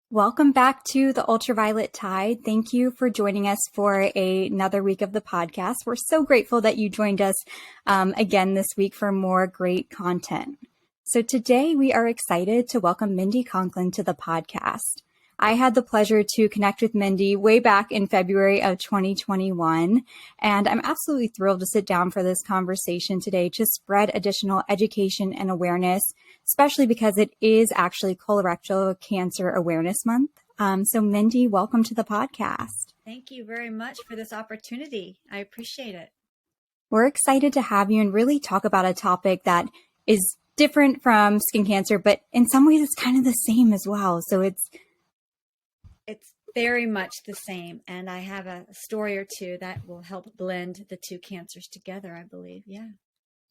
Welcome back to the Ultraviolet Tide. Thank you for joining us for another week of the podcast. We're so grateful that you joined us again this week for more great content. So today we are excited to welcome Mindy Conklin to the podcast. I had the pleasure to connect with Mindy way back in February of 2021, and I'm absolutely thrilled to sit down for this conversation today to spread additional education and awareness, especially because it is actually Colorectal Cancer Awareness Month. So Mindy, welcome to the podcast. Thank you very much for this opportunity. I appreciate it. We're excited to have you and really talk about a topic that is different from skin cancer, but in some ways it's kind of the same as well. So it's very much the same. And I have a story or two that will help blend the two cancers together, I believe.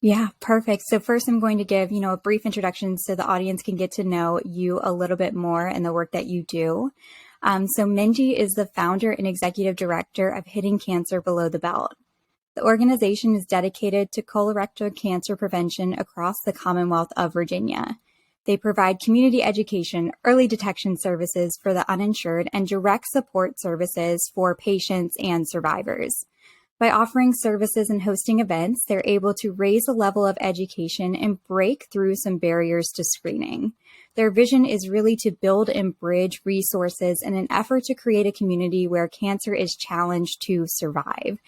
Yeah, perfect. So first I'm going to give, a brief introduction so the audience can get to know you a little bit more and the work that you do. So Mindy is the founder and executive director of Hitting Cancer Below the Belt. The organization is dedicated to colorectal cancer prevention across the Commonwealth of Virginia. They provide community education, early detection services for the uninsured, and direct support services for patients and survivors. By offering services and hosting events, they're able to raise the level of education and break through some barriers to screening. Their vision is really to build and bridge resources in an effort to create a community where cancer is challenged to survive.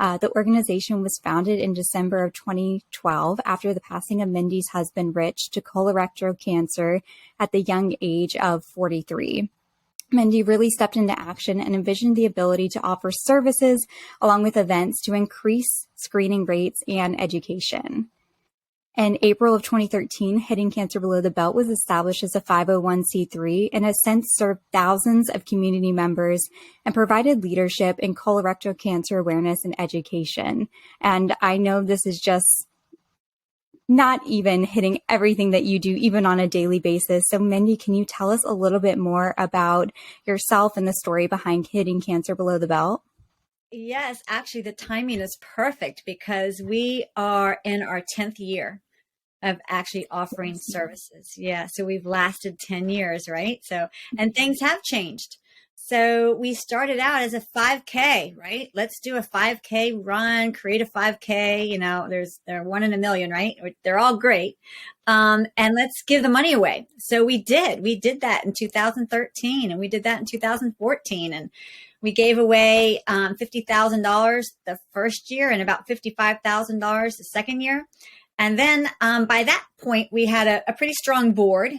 The organization was founded in December of 2012 after the passing of Mindy's husband, Rich, to colorectal cancer at the young age of 43. Mindy really stepped into action and envisioned the ability to offer services along with events to increase screening rates and education. In April of 2013, Hitting Cancer Below the Belt was established as a 501c3 and has since served thousands of community members and provided leadership in colorectal cancer awareness and education. And I know this is just not even hitting everything that you do, even on a daily basis. So Mindy, can you tell us a little bit more about yourself and the story behind Hitting Cancer Below the Belt? Yes, actually the timing is perfect because we are in our 10th year of actually offering services. Yeah. So we've lasted 10 years, right? And things have changed. So we started out as a 5K, right? Let's do a 5K run, create a 5K, they're one in a million, right? They're all great. And let's give the money away. So we did that in 2013 and we did that in 2014. And we gave away $50,000 the first year and about $55,000 the second year. And then by that point, we had a pretty strong board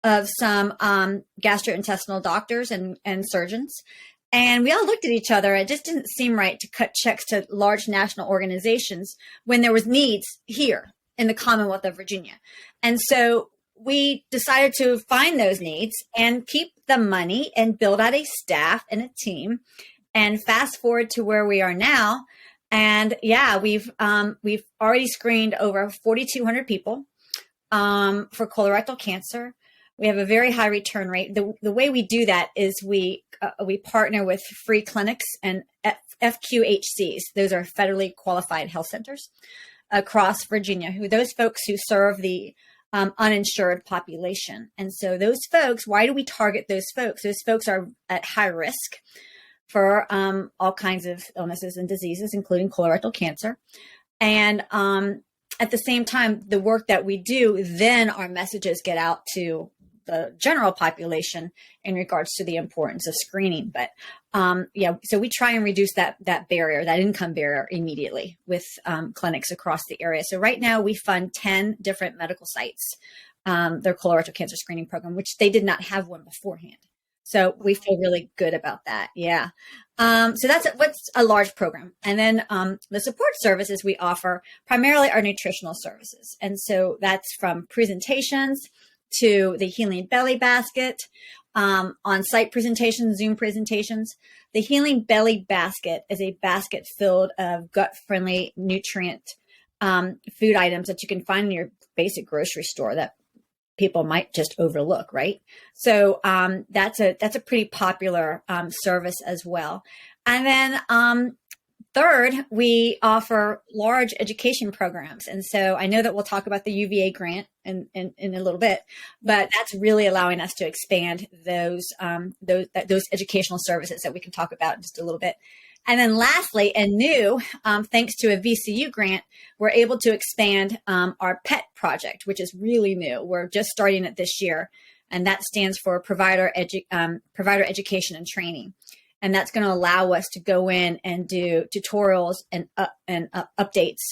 of some gastrointestinal doctors and surgeons. And we all looked at each other. It just didn't seem right to cut checks to large national organizations when there was needs here in the Commonwealth of Virginia. And so we decided to find those needs and keep the money and build out a staff and a team. And fast forward to where we are now. And yeah, we've already screened over 4,200 people for colorectal cancer. We have a very high return rate. The way we do that is we partner with free clinics and FQHCs. Those are federally qualified health centers across Virginia, those folks who serve the uninsured population. And so those folks, why do we target those folks? Those folks are at high risk for all kinds of illnesses and diseases, including colorectal cancer. And at the same time, the work that we do, then our messages get out to the general population in regards to the importance of screening. But so we try and reduce that barrier, that income barrier immediately with clinics across the area. So right now we fund 10 different medical sites, their colorectal cancer screening program, which they did not have one beforehand. So we feel really good about that. Yeah. So that's what's a large program. And then the support services we offer primarily are nutritional services. And so that's from presentations to the Healing Belly Basket, on-site presentations, Zoom presentations. The Healing Belly Basket is a basket filled of gut-friendly nutrient food items that you can find in your basic grocery store that people might just overlook, right? So that's a pretty popular service as well. And then Third, we offer large education programs. And so I know that we'll talk about the UVA grant in a little bit, but that's really allowing us to expand those educational services that we can talk about in just a little bit. And then lastly, and new, thanks to a VCU grant, we're able to expand our PET project, which is really new. We're just starting it this year, and that stands for provider education and training. And that's going to allow us to go in and do tutorials and updates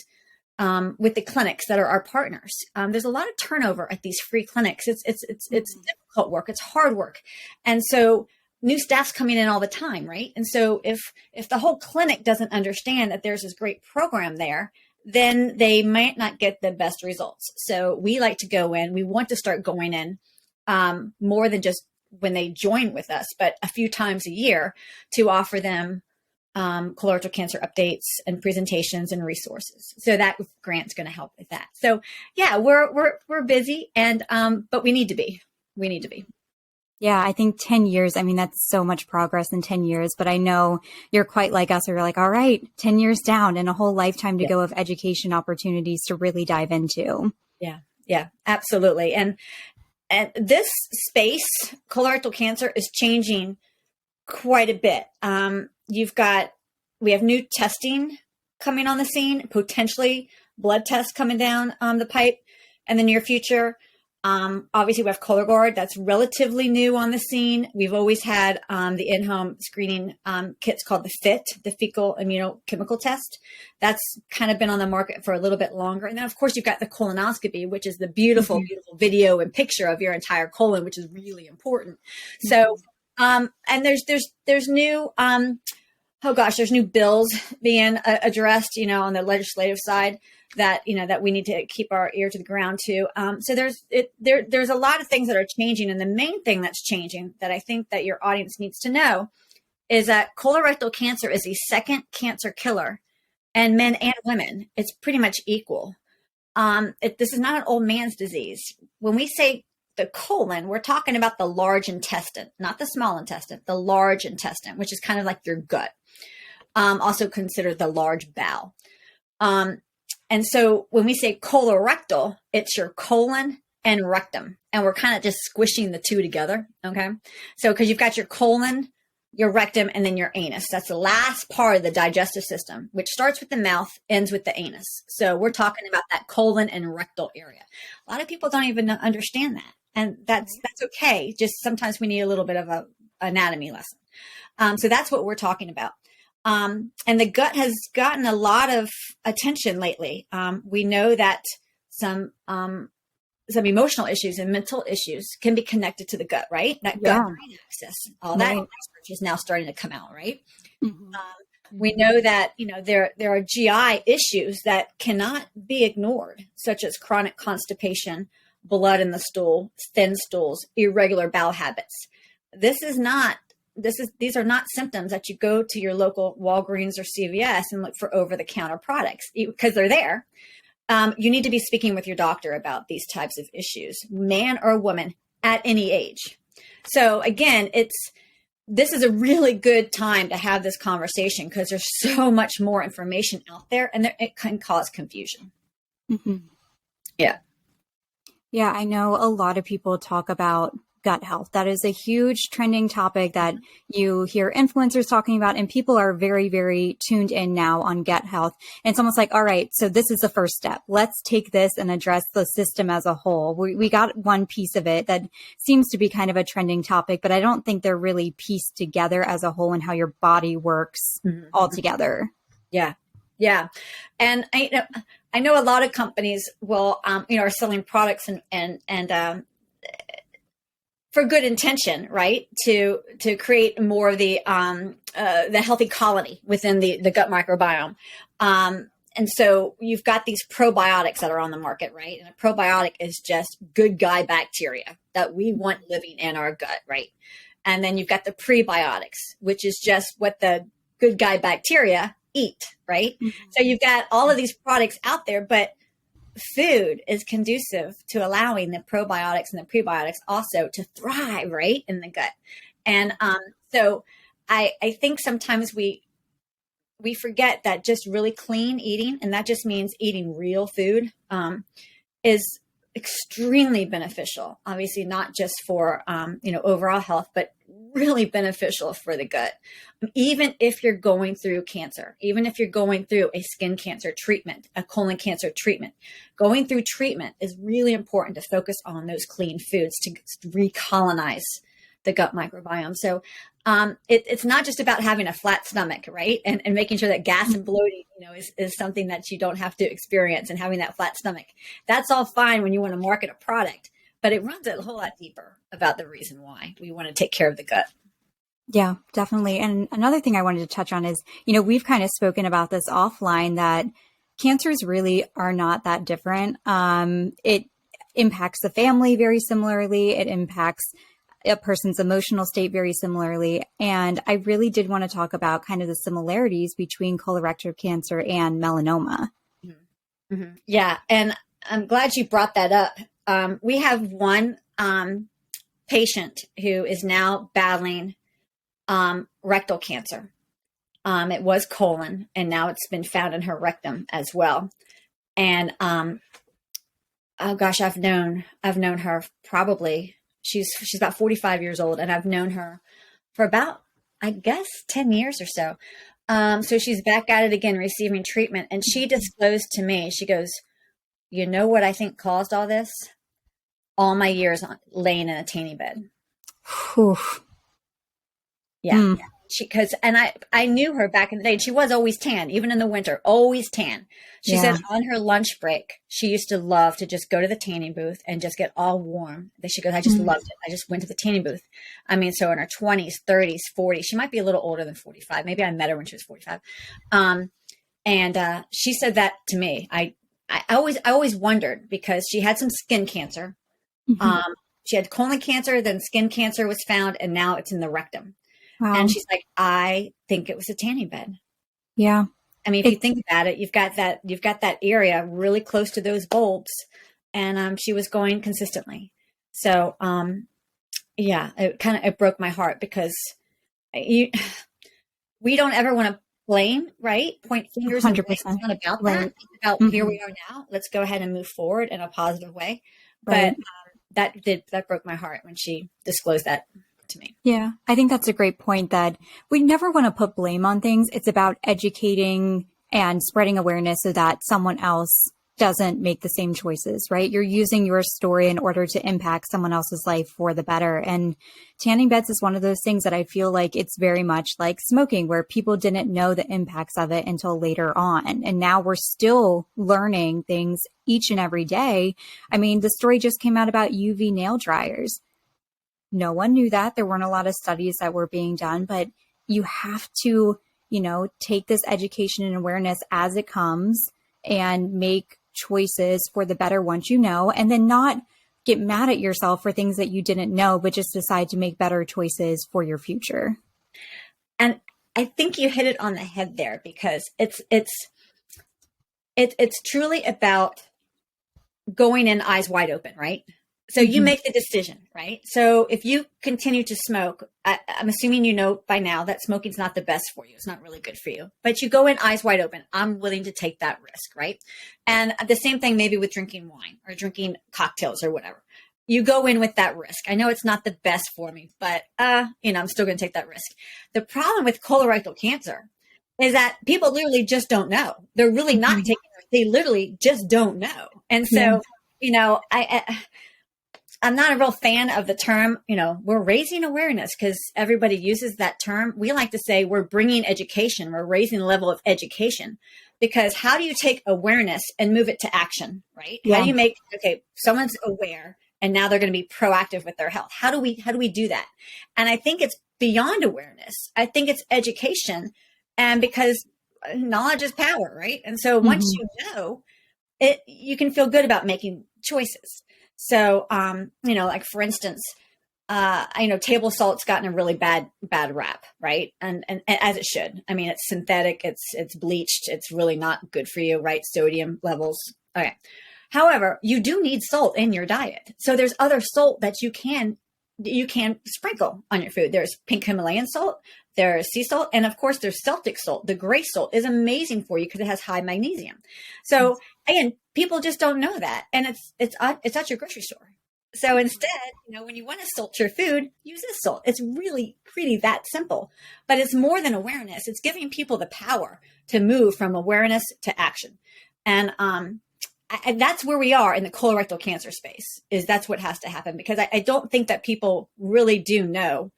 with the clinics that are our partners. There's a lot of turnover at these free clinics. It's difficult work. It's hard work. And so new staff's coming in all the time, right? And so if the whole clinic doesn't understand that there's this great program there, then they might not get the best results. So we like to go in. We want to start going in more than just when they join with us, but a few times a year to offer them colorectal cancer updates and presentations and resources. So that grant's going to help with that. So yeah, we're busy, and but we need to be. Yeah, I think 10 years, I mean, that's so much progress in 10 years, but I know you're quite like us, where you're like, all right, 10 years down and a whole lifetime to go of education opportunities to really dive into. Yeah, absolutely. And this space, colorectal cancer, is changing quite a bit. We have new testing coming on the scene, potentially blood tests coming down the pipe in the near future. Obviously, we have Cologuard. That's relatively new on the scene. We've always had the in-home screening kits called the FIT, the fecal immunochemical test. That's kind of been on the market for a little bit longer. And then, of course, you've got the colonoscopy, which is the beautiful, beautiful video and picture of your entire colon, which is really important. So, and there's new, there's new bills being addressed, on the legislative side that we need to keep our ear to the ground to. So there's a lot of things that are changing, and the main thing that's changing that I think that your audience needs to know is that colorectal cancer is the second cancer killer, and men and women, it's pretty much equal. This is not an old man's disease. When we say the colon, we're talking about the large intestine, not the small intestine, the large intestine, which is kind of like your gut. Also considered the large bowel. And so when we say colorectal, it's your colon and rectum, and we're kind of just squishing the two together. Okay. So, because you've got your colon, your rectum, and then your anus. That's the last part of the digestive system, which starts with the mouth, ends with the anus. So we're talking about that colon and rectal area. A lot of people don't even understand that. And that's okay. Just sometimes we need a little bit of a anatomy lesson. So that's what we're talking about. And the gut has gotten a lot of attention lately. We know that some emotional issues and mental issues can be connected to the gut, right? That gut-brain axis, all that research is now starting to come out, right? We know that, there are GI issues that cannot be ignored, such as chronic constipation, blood in the stool, thin stools, irregular bowel habits. These are not symptoms that you go to your local Walgreens or CVS and look for over-the-counter products because they're there. You need to be speaking with your doctor about these types of issues, man or woman, at any age. So again, this is a really good time to have this conversation because there's so much more information out there, and it can cause confusion. Yeah. Yeah, I know a lot of people talk about gut health. That is a huge trending topic that you hear influencers talking about, and people are very, very tuned in now on gut health. And it's almost like, all right, so this is the first step. Let's take this and address the system as a whole. We got one piece of it that seems to be kind of a trending topic, but I don't think they're really pieced together as a whole and how your body works all together. Yeah. Yeah. And I know a lot of companies will, are selling products and for good intention, right? To create more of the healthy colony within the gut microbiome. And so you've got these probiotics that are on the market, right? And a probiotic is just good guy bacteria that we want living in our gut, right? And then you've got the prebiotics, which is just what the good guy bacteria eat, right? So you've got all of these products out there, but food is conducive to allowing the probiotics and the prebiotics also to thrive, right, in the gut. And so I think sometimes we we forget that just really clean eating, and that just means eating real food, is extremely beneficial. Obviously, not just for overall health, but really beneficial for the gut. Even if you're going through cancer, even if you're going through a skin cancer treatment, a colon cancer treatment, going through treatment is really important to focus on those clean foods to recolonize the gut microbiome. So it's not just about having a flat stomach, right? And making sure that gas and bloating, is something that you don't have to experience, and having that flat stomach. That's all fine when you want to market a product, but it runs a whole lot deeper about the reason why we want to take care of the gut. Yeah, definitely. And another thing I wanted to touch on is, we've kind of spoken about this offline, that cancers really are not that different. It impacts the family very similarly. It impacts a person's emotional state very similarly. And I really did want to talk about kind of the similarities between colorectal cancer and melanoma. Mm-hmm. Mm-hmm. Yeah. And I'm glad you brought that up. We have one patient who is now battling rectal cancer. It was colon, and now it's been found in her rectum as well. And oh gosh, I've known her probably. She's about 45 years old, and I've known her for about, I guess, 10 years or so. So she's back at it again, receiving treatment. And she disclosed to me, she goes, you know what I think caused all this? All my years laying in a tanning bed. Whew. Yeah. I knew her back in the day, and she was always tan, even in the winter, always tan. She said on her lunch break, she used to love to just go to the tanning booth and just get all warm. She goes, I just loved it. I just went to the tanning booth. I mean, so in her 20s, 30s, 40s, she might be a little older than 45. Maybe I met her when she was 45. And she said that to me. I always wondered, because she had some skin cancer. Mm-hmm. She had colon cancer, then skin cancer was found, and now it's in the rectum. Wow. And she's like, I think it was a tanning bed. Yeah. I mean, if you think about it, you've got that area really close to those bulbs, and she was going consistently. So, it broke my heart, because we don't ever want to blame, right? Point fingers. 100%. It's not about that. It's about here we are now. Let's go ahead and move forward in a positive way. Right. But that broke my heart when she disclosed that to me. Yeah, I think that's a great point, that we never want to put blame on things. It's about educating and spreading awareness so that someone else doesn't make the same choices, right? You're using your story in order to impact someone else's life for the better. And tanning beds is one of those things that I feel like it's very much like smoking, where people didn't know the impacts of it until later on. And now we're still learning things each and every day. I mean, the story just came out about UV nail dryers. No one knew that. There weren't a lot of studies that were being done, but you have to, take this education and awareness as it comes and make choices for the better once you know, and then not get mad at yourself for things that you didn't know, but just decide to make better choices for your future. And I think you hit it on the head there, because it's truly about going in eyes wide open, right? So you make the decision, right? So if you continue to smoke, I'm assuming you know by now that smoking's not the best for you. It's not really good for you. But you go in eyes wide open. I'm willing to take that risk, right? And the same thing maybe with drinking wine or drinking cocktails or whatever. You go in with that risk. I know it's not the best for me, but I'm still going to take that risk. The problem with colorectal cancer is that people literally just don't know. They're really not taking it. They literally just don't know. And so, I'm not a real fan of the term, we're raising awareness, because everybody uses that term. We like to say we're bringing education. We're raising the level of education, because how do you take awareness and move it to action, right? Yeah. How do you someone's aware and now they're going to be proactive with their health. How do we do that? And I think it's beyond awareness. I think it's education, and because knowledge is power, right? And so once you know it, you can feel good about making choices. So, like for instance, I know table salt's gotten a really bad rap, right? And as it should. I mean, it's synthetic, it's bleached, it's really not good for you, right? Sodium levels. Okay. However, you do need salt in your diet. So there's other salt that you can you can sprinkle on your food. There's pink Himalayan salt, there's sea salt, and of course there's Celtic salt. The gray salt is amazing for you because it has high magnesium. So again, people just don't know that, and it's at your grocery store. So instead, when you want to salt your food, use this salt. It's really that simple, but it's more than awareness. It's giving people the power to move from awareness to action. And that's where we are in the colorectal cancer space, is that's what has to happen, because I don't think that people really do know.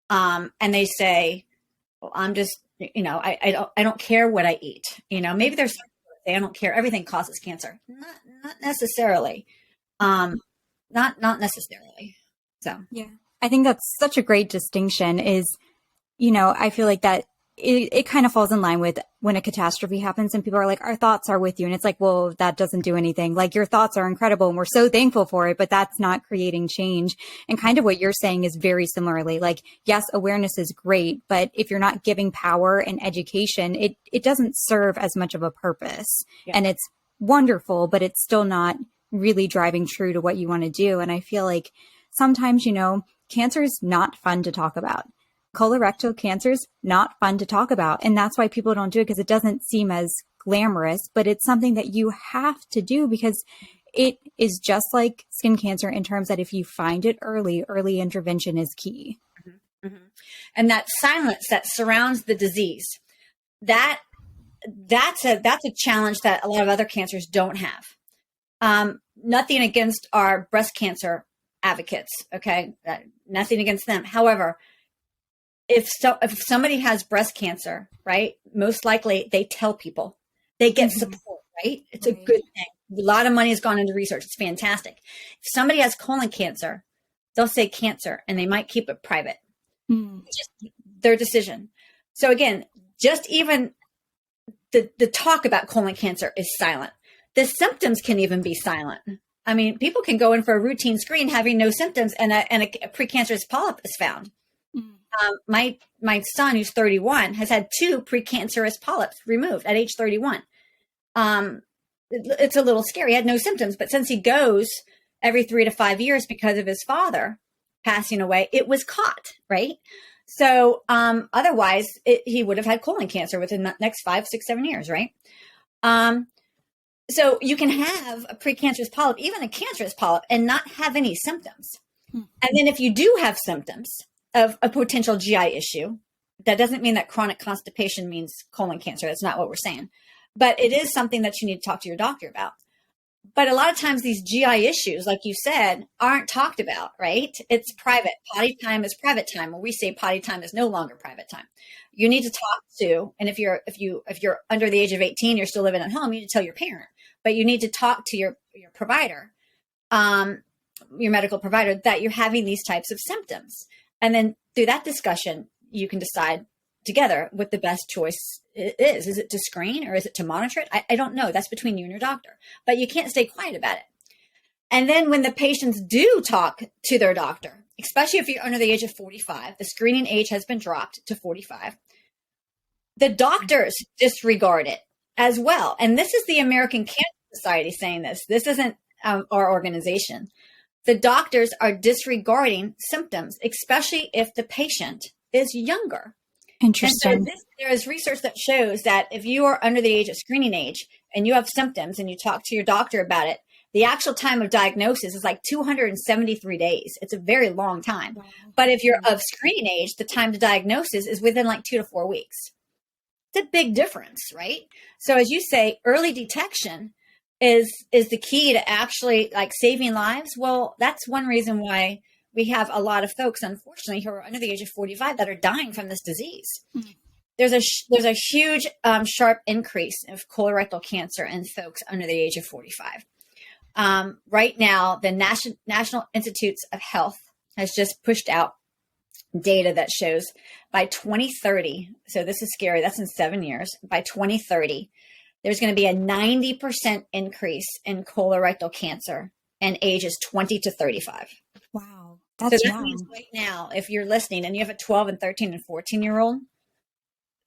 And they say, well, I'm just, I don't care what I eat. Maybe there's some people that say, I don't care, everything causes cancer. Not necessarily. Not necessarily. So, yeah, I think that's such a great distinction is, I feel like that it kind of falls in line with when a catastrophe happens and people are like, our thoughts are with you. And it's like, well, that doesn't do anything. Like, your thoughts are incredible and we're so thankful for it, but that's not creating change. And kind of what you're saying is very similarly, like, yes, awareness is great, but if you're not giving power and education, it doesn't serve as much of a purpose. Yeah. And it's wonderful, but it's still not really driving true to what you want to do. And I feel like sometimes, cancer is not fun to talk about. Colorectal cancer is not fun to talk about. And that's why people don't do it, because it doesn't seem as glamorous, but it's something that you have to do because it is just like skin cancer in terms that if you find it early intervention is key. Mm-hmm. Mm-hmm. And that silence that surrounds the disease, that's a challenge that a lot of other cancers don't have. Nothing against our breast cancer advocates. Okay. Nothing against them. However, if somebody has breast cancer, right, most likely they tell people, they get support, right? It's a good thing. A lot of money has gone into research. It's fantastic. If somebody has colon cancer, they'll say cancer and they might keep it private. Just their decision. So again, just even the talk about colon cancer is silent. The symptoms can even be silent. I mean, people can go in for a routine screen having no symptoms and a precancerous polyp is found. My son, who's 31, has had 2 precancerous polyps removed at age 31. It's a little scary. He had no symptoms, but since he goes every 3 to 5 years because of his father passing away, it was caught, right? So otherwise, he would have had colon cancer within the next 5, 6, 7 years, right? So you can have a precancerous polyp, even a cancerous polyp, and not have any symptoms. And then if you do have symptoms of a potential GI issue, that doesn't mean that chronic constipation means colon cancer. That's not what we're saying. But it is something that you need to talk to your doctor about. But a lot of times these GI issues, like you said, aren't talked about, right? It's private. Potty time is private time. When we say potty time is no longer private time. You need to talk to, and if you're under the age of 18, you're still living at home, you need to tell your parent. But you need to talk to your provider, your medical provider, that you're having these types of symptoms. And then through that discussion, you can decide together what the best choice is. Is it to screen or is it to monitor it? I don't know. That's between you and your doctor. But you can't stay quiet about it. And then when the patients do talk to their doctor, especially if you're under the age of 45, the screening age has been dropped to 45. The doctors disregard it as well. And this is the American Cancer Society saying this. This isn't our organization. The doctors are disregarding symptoms, especially if the patient is younger. Interesting. And so there is research that shows that if you are under the age of screening age and you have symptoms and you talk to your doctor about it, the actual time of diagnosis is like 273 days. It's a very long time. Wow. But if you're of screening age, the time to diagnosis is within like 2 to 4 weeks. It's a big difference, right? So as you say, early detection is the key to actually like saving lives. Well, that's one reason why we have a lot of folks, unfortunately, who are under the age of 45 that are dying from this disease. Mm-hmm. There's a huge sharp increase of colorectal cancer in folks under the age of 45. Right now, the National Institutes of Health has just pushed out data that shows by 2030, so this is scary, that's in 7 years, by 2030, there's going to be a 90% increase in colorectal cancer in ages 20 to 35. Wow. So that means right now, if you're listening and you have a 12 and 13 and 14-year-old,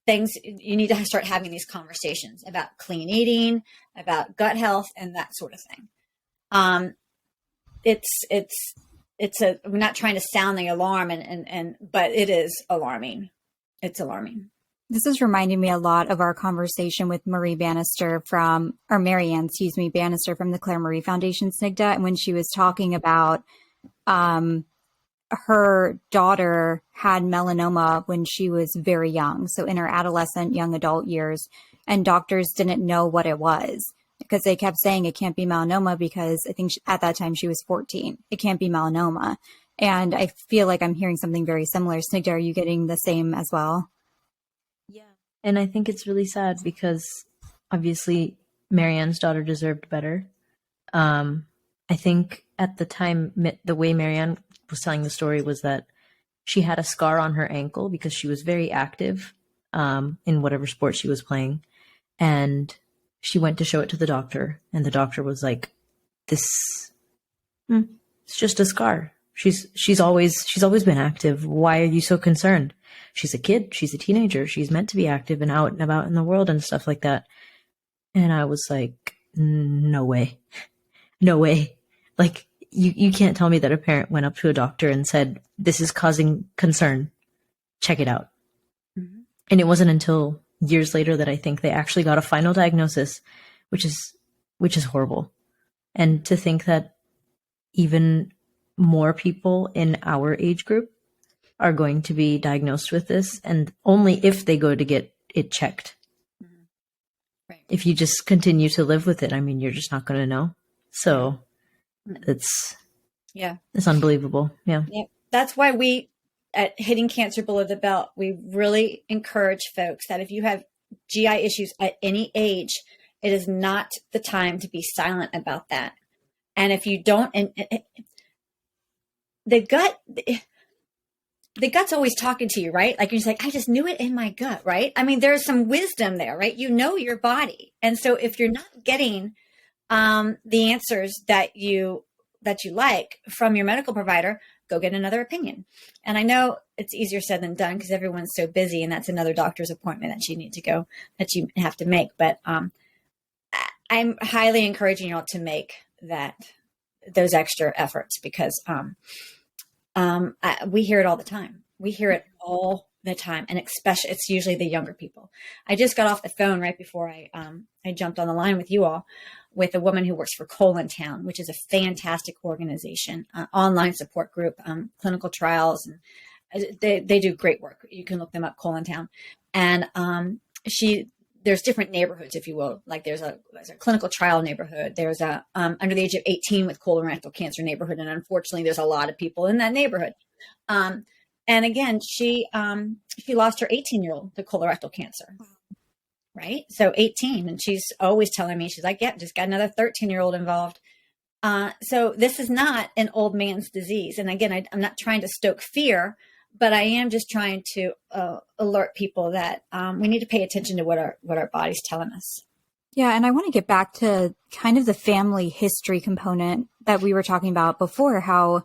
you need to start having these conversations about clean eating, about gut health, and that sort of thing. It's we're not trying to sound the alarm but it is alarming. It's alarming. This is reminding me a lot of our conversation with Marianne, Bannister from the Claire Marie Foundation, Snigdha, and when she was talking about her daughter had melanoma when she was very young, so in her adolescent, young adult years, and doctors didn't know what it was because they kept saying it can't be melanoma because I think at that time she was 14. It can't be melanoma. And I feel like I'm hearing something very similar. Snigdha, are you getting the same as well? Yeah. And I think it's really sad because obviously Marianne's daughter deserved better. I think at the time, the way Marianne was telling the story was that she had a scar on her ankle because she was very active in whatever sport she was playing. And she went to show it to the doctor, and the doctor was like, it's just a scar. She's always been active. Why are you so concerned? She's a kid. She's a teenager. She's meant to be active and out and about in the world and stuff like that. And I was like, no way. No way. Like, you can't tell me that a parent went up to a doctor and said, this is causing concern. Check it out. Mm-hmm. And it wasn't until years later that I think they actually got a final diagnosis, which is horrible. And to think that even more people in our age group are going to be diagnosed with this, and only if they go to get it checked. Mm-hmm. Right. If you just continue to live with it, I mean, you're just not going to know. So it's unbelievable. Yeah. That's why we at Hitting Cancer Below the Belt, we really encourage folks that if you have GI issues at any age, it is not the time to be silent about that. And if you don't, the gut's always talking to you, right? Like you're just like, I just knew it in my gut, right? I mean, there's some wisdom there, right? You know your body. And so if you're not getting the answers that you like from your medical provider, go get another opinion. And I know it's easier said than done because everyone's so busy, and that's another doctor's appointment that you have to make. But I'm highly encouraging you all to make those extra efforts because we hear it all the time. We hear it all the time, and especially it's usually the younger people. I just got off the phone right before I jumped on the line with you all with a woman who works for Colon Town, which is a fantastic organization, online support group, clinical trials, and they do great work. You can look them up, Colon Town, and there's different neighborhoods, if you will. Like there's a clinical trial neighborhood. There's a under the age of 18 with colorectal cancer neighborhood, and unfortunately, there's a lot of people in that neighborhood. And again, she lost her 18-year-old to colorectal cancer. Right. So 18. And she's always telling me, she's like, yeah, just got another 13-year-old involved. So this is not an old man's disease. And again, I'm not trying to stoke fear, but I am just trying to alert people that we need to pay attention to what our body's telling us. Yeah. And I want to get back to kind of the family history component that we were talking about before, how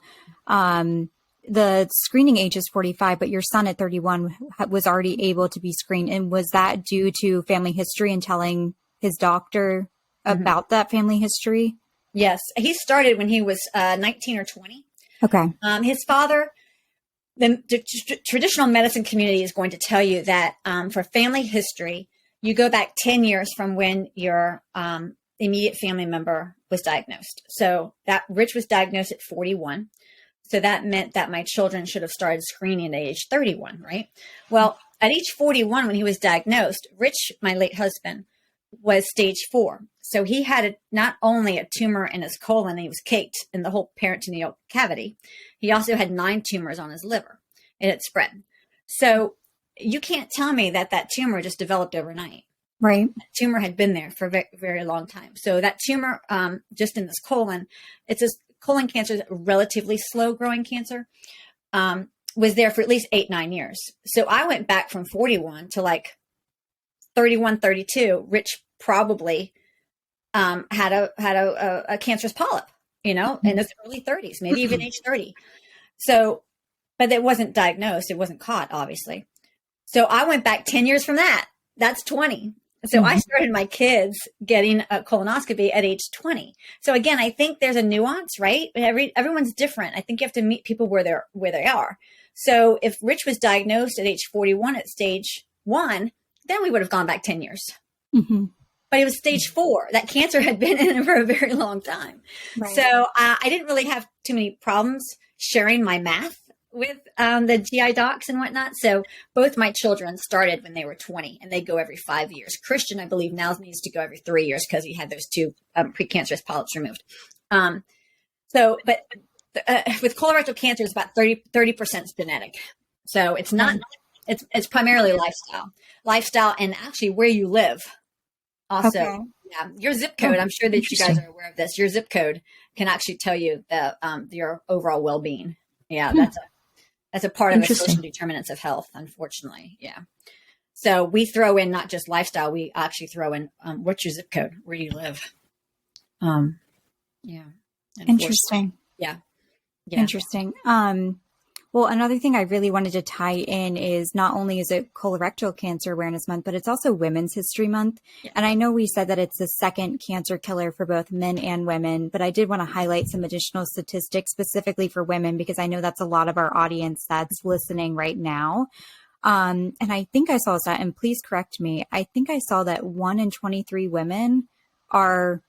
the screening age is 45, but your son at 31 was already able to be screened. And was that due to family history and telling his doctor about that family history? Yes. He started when he was 19 or 20. Okay. His father, the traditional medicine community is going to tell you that for family history, you go back 10 years from when your immediate family member was diagnosed. So that Rich was diagnosed at 41. So that meant that my children should have started screening at age 31, right? Well, at age 41, when he was diagnosed, Rich, my late husband, was stage 4. So he had not only a tumor in his colon, and he was caked in the whole peritoneal cavity, he also had 9 tumors on his liver. It had spread. So you can't tell me that tumor just developed overnight. Right. That tumor had been there for a very, very long time. So that tumor, just in this colon, colon cancer is a relatively slow growing cancer, was there for at least 8-9 years. So I went back from 41 to like 31, 32. Rich probably had a cancerous polyp, in his early 30s, maybe even age 30. So, but it wasn't diagnosed. It wasn't caught, obviously. So I went back 10 years from that. That's 20. So I started my kids getting a colonoscopy at age 20. So again, I think there's a nuance, right? Everyone's different. I think you have to meet people where they are. So if Rich was diagnosed at age 41 at stage 1, then we would have gone back 10 years. Mm-hmm. But it was stage 4. That cancer had been in him for a very long time. Right. So I didn't really have too many problems sharing my math with the GI docs and whatnot. So both my children started when they were 20, and they go every 5 years. Christian, I believe, now needs to go every 3 years because he had those 2 precancerous polyps removed. But with colorectal cancer, it's about 30% genetic. So it's not, it's primarily lifestyle and actually where you live. Also, yeah, your zip code, I'm sure that you guys are aware of this. Your zip code can actually tell you your overall well-being. Yeah, that's a part of the social determinants of health, unfortunately. Yeah. So we throw in not just lifestyle, we actually throw in what's your zip code? Where do you live? Yeah. Interesting. Yeah. Interesting. Well, another thing I really wanted to tie in is not only is it Colorectal Cancer Awareness Month, but it's also Women's History Month. Yeah. And I know we said that it's the second cancer killer for both men and women, but I did want to highlight some additional statistics specifically for women, because I know that's a lot of our audience that's listening right now. And I think I saw that, and please correct me, I think I saw that 1 in 23 women have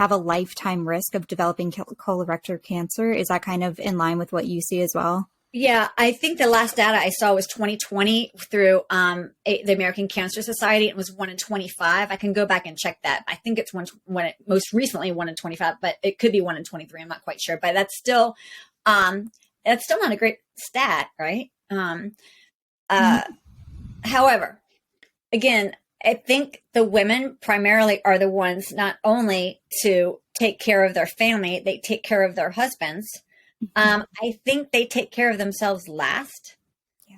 a lifetime risk of developing colorectal cancer. Is that kind of in line with what you see as well? Yeah, I think the last data I saw was 2020 through the American Cancer Society. It was 1 in 25. I can go back and check that. I think it's most recently 1 in 25, but it could be 1 in 23. I'm not quite sure, but that's still not a great stat, right? However, again, I think the women primarily are the ones not only to take care of their family, they take care of their husbands. I think they take care of themselves last. Yeah.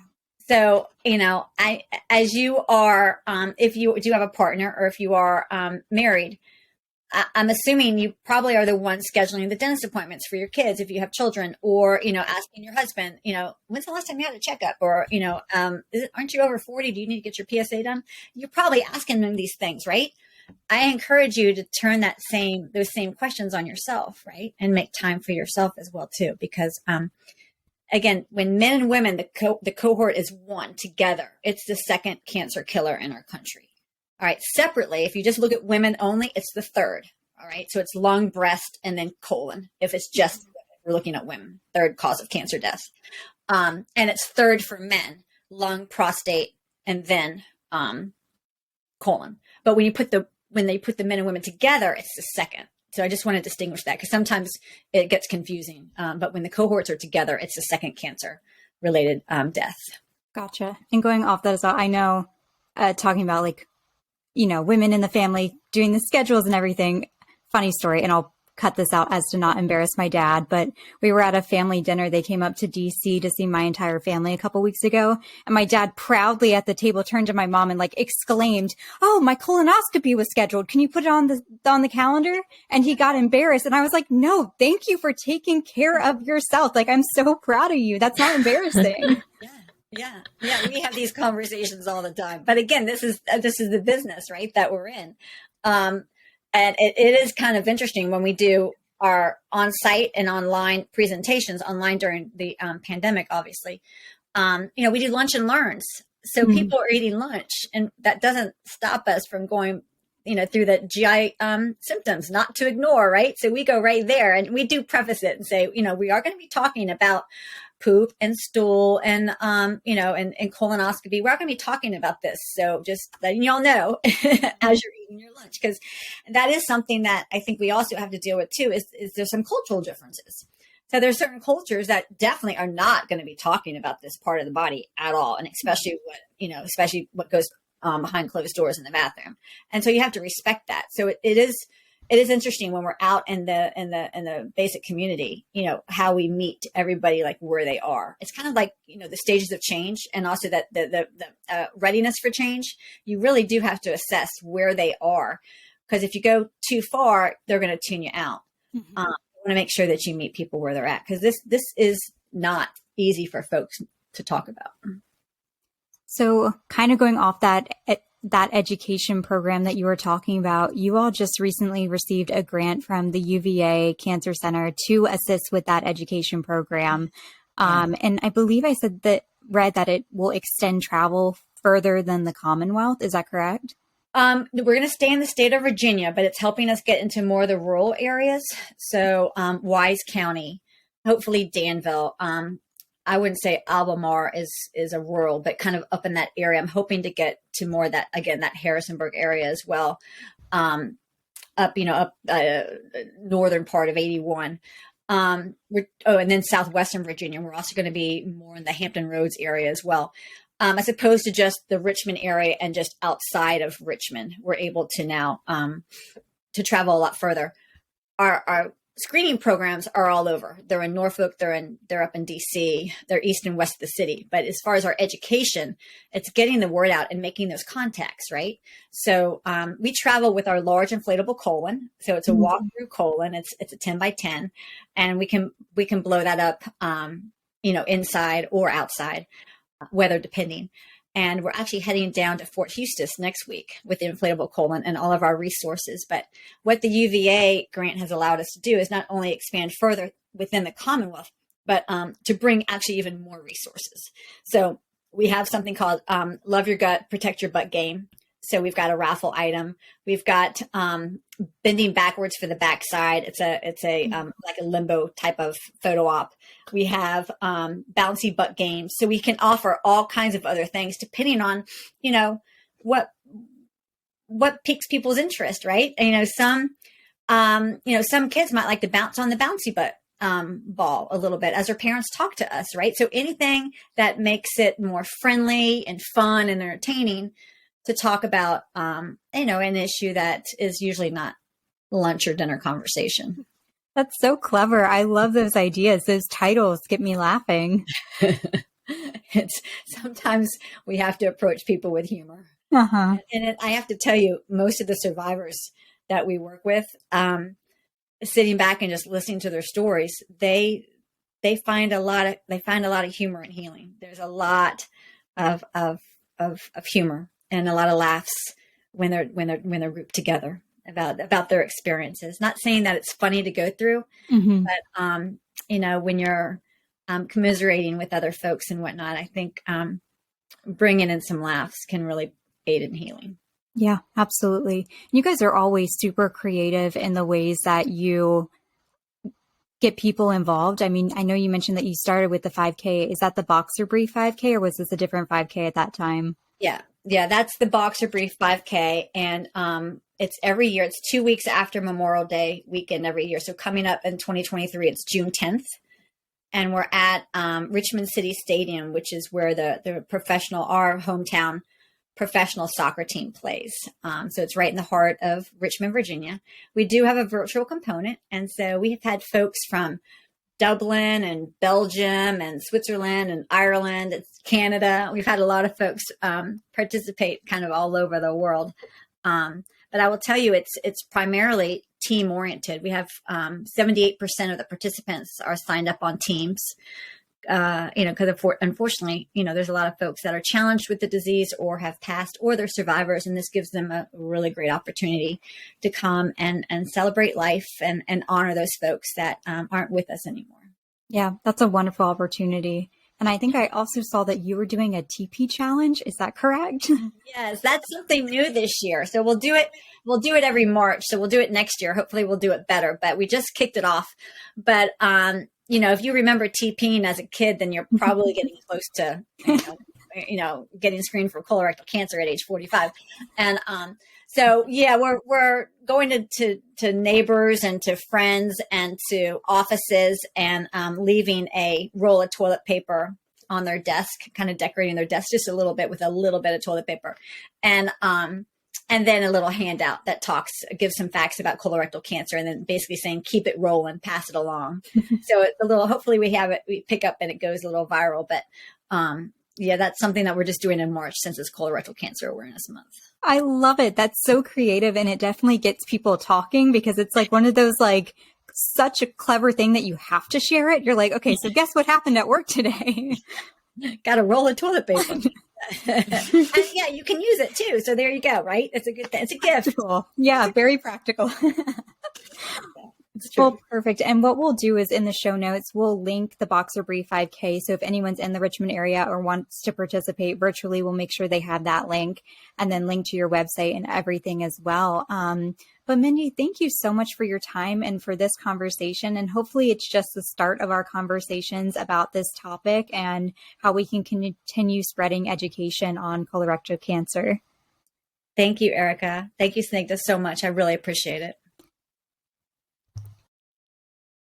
So, as you are, if you do have a partner or if you are married, I'm assuming you probably are the one scheduling the dentist appointments for your kids if you have children, or, asking your husband, when's the last time you had a checkup? Or, aren't you over 40? Do you need to get your PSA done? You're probably asking them these things, right? I encourage you to turn those same questions on yourself, right? And make time for yourself as well, too, because, again, when men and women, the cohort is one together, it's the second cancer killer in our country. All right. Separately, if you just look at women only, it's the third. All right. So it's lung, breast, and then colon. If it's just, we're looking at women, third cause of cancer death. And it's third for men, lung, prostate, and then colon. But when they put the men and women together, it's the second. So I just want to distinguish that, because sometimes it gets confusing. But when the cohorts are together, it's the second cancer related death. Gotcha. And going off that as well, I know talking about women in the family doing the schedules and everything. Funny story, and I'll cut this out as to not embarrass my dad, but we were at a family dinner. They came up to DC to see my entire family a couple weeks ago. And my dad proudly at the table turned to my mom and exclaimed, "Oh, my colonoscopy was scheduled. Can you put it on the calendar?" And he got embarrassed. And I was like, "No, thank you for taking care of yourself. I'm so proud of you. That's not embarrassing." Yeah. We have these conversations all the time. But again, this is the business, right, that we're in. And it is kind of interesting when we do our on-site and online presentations, online during the pandemic, obviously. We do lunch and learns. So people are eating lunch, and that doesn't stop us from going, through the GI symptoms, not to ignore, right? So we go right there, and we do preface it and say, we are going to be talking about poop and stool and, and colonoscopy. We're not going to be talking about this. So just letting y'all know as you're eating your lunch, because that is something that I think we also have to deal with too, is there's some cultural differences. So there's certain cultures that definitely are not going to be talking about this part of the body at all. And especially what goes behind closed doors in the bathroom. And so you have to respect that. So it is interesting when we're out in the basic community, how we meet everybody, where they are. It's kind of the stages of change, and also that the readiness for change. You really do have to assess where they are, because if you go too far, they're going to tune you out. Mm-hmm. You want to make sure that you meet people where they're at, because this is not easy for folks to talk about. So kind of going off that, that education program that you were talking about, you all just recently received a grant from the UVA Cancer Center to assist with that education program. And I believe I read that it will extend travel further than the Commonwealth. Is that correct? We're going to stay in the state of Virginia, but it's helping us get into more of the rural areas. So Wise County, hopefully Danville. I wouldn't say Albemarle is a rural, but kind of up in that area. I'm hoping to get to more of that, again, that Harrisonburg area as well. Up northern part of 81. And then southwestern Virginia. We're also going to be more in the Hampton Roads area as well. As opposed to just the Richmond area and just outside of Richmond, we're able to now to travel a lot further. Our screening programs are all over. They're in Norfolk, they're up in DC, they're east and west of the city. But as far as our education, it's getting the word out and making those contacts, right? So we travel with our large inflatable colon. So it's a walk-through colon. It's a 10 by 10, and we can blow that up, inside or outside, weather depending. And we're actually heading down to Fort Eustis next week with the inflatable colon and all of our resources. But what the UVA grant has allowed us to do is not only expand further within the Commonwealth, but to bring actually even more resources. So we have something called Love Your Gut, Protect Your Butt game. So we've got a raffle item. We've got bending backwards for the backside. It's a like a limbo type of photo op. We have bouncy butt games. So we can offer all kinds of other things depending on, what piques people's interest, right? And, some kids might like to bounce on the bouncy butt ball a little bit as their parents talk to us, right? So anything that makes it more friendly and fun and entertaining to talk about, an issue that is usually not lunch or dinner conversation. That's so clever. I love those ideas. Those titles get me laughing. It's sometimes we have to approach people with humor. Uh-huh. And I have to tell you, most of the survivors that we work with, sitting back and just listening to their stories, they find a lot of humor in healing. There's a lot of humor and a lot of laughs when they're grouped together about their experiences. Not saying that it's funny to go through, but when you're commiserating with other folks and whatnot, I think bringing in some laughs can really aid in healing. Yeah, absolutely. You guys are always super creative in the ways that you get people involved. I mean, I know you mentioned that you started with the 5K. Is that the Boxer Brief 5K, or was this a different 5K at that time? Yeah, that's the Boxer Brief 5K. And it's every year. It's 2 weeks after Memorial Day weekend every year. So coming up in 2023, it's June 10th. And we're at Richmond City Stadium, which is where our hometown professional soccer team plays. So it's right in the heart of Richmond, Virginia. We do have a virtual component. And so we have had folks from Dublin and Belgium and Switzerland and Ireland, it's Canada. We've had a lot of folks participate kind of all over the world. But I will tell you, it's primarily team oriented. We have 78% of the participants are signed up on teams. Because unfortunately, there's a lot of folks that are challenged with the disease or have passed or they're survivors. And this gives them a really great opportunity to come and celebrate life and honor those folks that aren't with us anymore. Yeah, that's a wonderful opportunity. And I think I also saw that you were doing a TP challenge. Is that correct? Yes, that's something new this year. So we'll do it every March. So we'll do it next year. Hopefully we'll do it better, but we just kicked it off. But, if you remember TPing as a kid, then you're probably getting close to, getting screened for colorectal cancer at age 45. And so, yeah, we're going to neighbors and to friends and to offices and leaving a roll of toilet paper on their desk, kind of decorating their desk just a little bit with a little bit of toilet paper. And then a little handout that gives some facts about colorectal cancer, and then basically saying, keep it rolling, pass it along. So it's hopefully we pick up and it goes a little viral, but that's something that we're just doing in March since it's Colorectal Cancer Awareness Month. I love it. That's so creative. And it definitely gets people talking because it's like one of those, like, such a clever thing that you have to share it. You're like, okay, so guess what happened at work today? Got a roll of toilet paper. And yeah, you can use it too. So there you go, right? It's a good thing. It's a gift. Cool. Yeah, very practical. It's true. Well, perfect. And what we'll do is in the show notes, we'll link the Boxer Brief 5K. So if anyone's in the Richmond area or wants to participate virtually, we'll make sure they have that link and then link to your website and everything as well. But Mindy, thank you so much for your time and for this conversation. And hopefully it's just the start of our conversations about this topic and how we can continue spreading education on colorectal cancer. Thank you, Erica. Thank you, Snigdha, so much. I really appreciate it.